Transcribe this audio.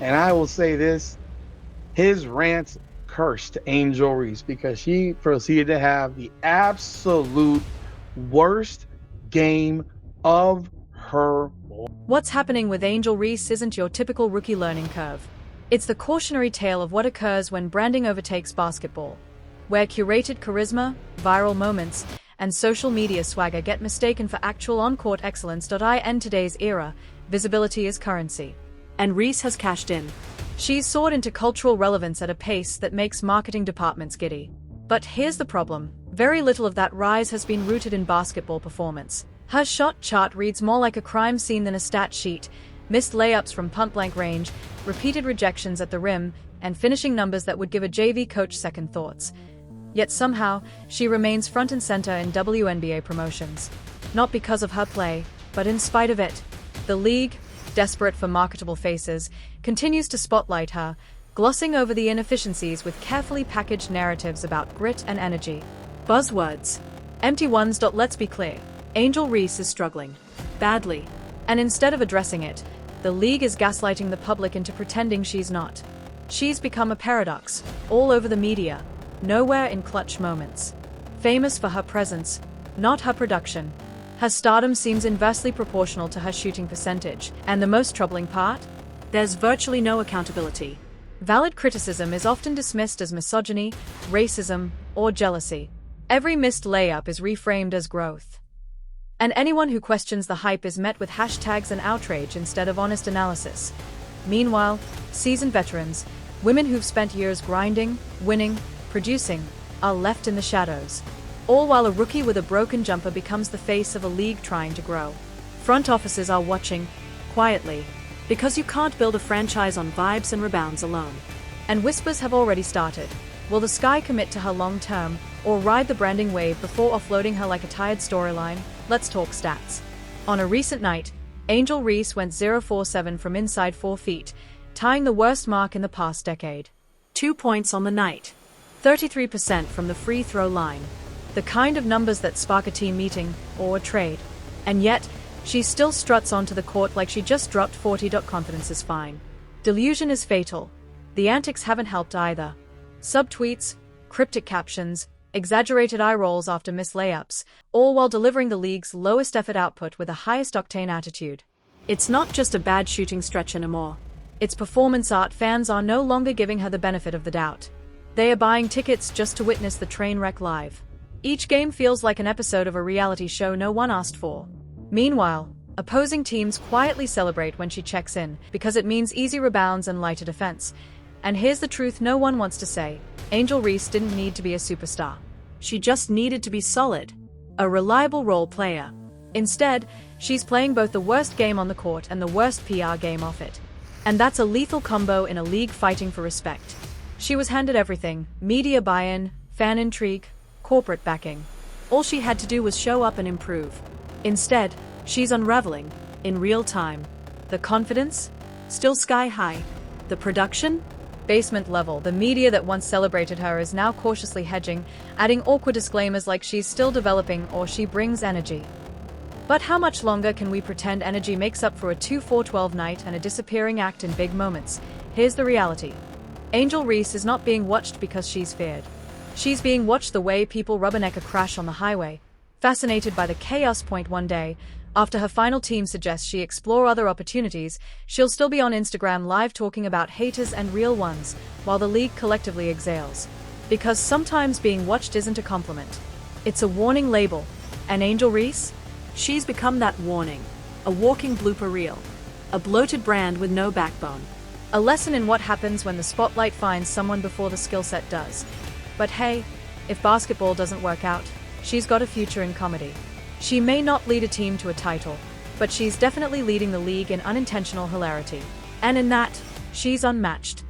And I will say this, his rant cursed Angel Reese because she proceeded to have the absolute worst game of her life. What's happening with Angel Reese isn't your typical rookie learning curve. It's the cautionary tale of what occurs when branding overtakes basketball, where curated charisma, viral moments, and social media swagger get mistaken for actual on-court excellence. In today's era, visibility is currency. And Reese has cashed in. She's soared into cultural relevance at a pace that makes marketing departments giddy. But here's the problem. Very little of that rise has been rooted in basketball performance. Her shot chart reads more like a crime scene than a stat sheet. Missed layups from point-blank range, repeated rejections at the rim, and finishing numbers that would give a JV coach second thoughts. Yet somehow, she remains front and center in WNBA promotions. Not because of her play, but in spite of it. The league, desperate for marketable faces, continues to spotlight her, glossing over the inefficiencies with carefully packaged narratives about grit and energy. Buzzwords. Empty ones. Let's be clear. Angel Reese is struggling. Badly. And instead of addressing it, the league is gaslighting the public into pretending she's not. She's become a paradox, all over the media, nowhere in clutch moments. Famous for her presence, not her production. Her stardom seems inversely proportional to her shooting percentage, and the most troubling part? There's virtually no accountability. Valid criticism is often dismissed as misogyny, racism, or jealousy. Every missed layup is reframed as growth. And anyone who questions the hype is met with hashtags and outrage instead of honest analysis. Meanwhile, seasoned veterans, women who've spent years grinding, winning, producing, are left in the shadows. All while a rookie with a broken jumper becomes the face of a league trying to grow. Front offices are watching, quietly, because you can't build a franchise on vibes and rebounds alone. And whispers have already started. Will the Sky commit to her long-term, or ride the branding wave before offloading her like a tired storyline? Let's talk stats. On a recent night, Angel Reese went 0-4-7 from inside 4 feet, tying the worst mark in the past decade. 2 points on the night. 33% from the free throw line. The kind of numbers that spark a team meeting, or a trade. And yet, she still struts onto the court like she just dropped 40. Confidence is fine. Delusion is fatal. The antics haven't helped either. Subtweets, cryptic captions, exaggerated eye rolls after missed layups, all while delivering the league's lowest effort output with the highest octane attitude. It's not just a bad shooting stretch anymore. It's performance art. Fans are no longer giving her the benefit of the doubt. They are buying tickets just to witness the train wreck live. Each game feels like an episode of a reality show no one asked for. Meanwhile, opposing teams quietly celebrate when she checks in, because it means easy rebounds and lighter defense. And here's the truth no one wants to say. Angel Reese didn't need to be a superstar. She just needed to be solid. A reliable role player. Instead, she's playing both the worst game on the court and the worst PR game off it. And that's a lethal combo in a league fighting for respect. She was handed everything: media buy-in, fan intrigue, corporate backing. All she had to do was show up and improve. Instead, she's unraveling, in real time. The confidence? Still sky high. The production? Basement level. The media that once celebrated her is now cautiously hedging, adding awkward disclaimers like she's still developing or she brings energy. But how much longer can we pretend energy makes up for a 2-4-12 night and a disappearing act in big moments? Here's the reality. Angel Reese is not being watched because she's feared. She's being watched the way people rubberneck a crash on the highway, fascinated by the chaos. One day, after her final team suggests she explore other opportunities, she'll still be on Instagram live talking about haters and real ones, while the league collectively exhales. Because sometimes being watched isn't a compliment. It's a warning label. And Angel Reese? She's become that warning. A walking blooper reel. A bloated brand with no backbone. A lesson in what happens when the spotlight finds someone before the skill set does. But hey, if basketball doesn't work out, she's got a future in comedy. She may not lead a team to a title, but she's definitely leading the league in unintentional hilarity. And in that, she's unmatched.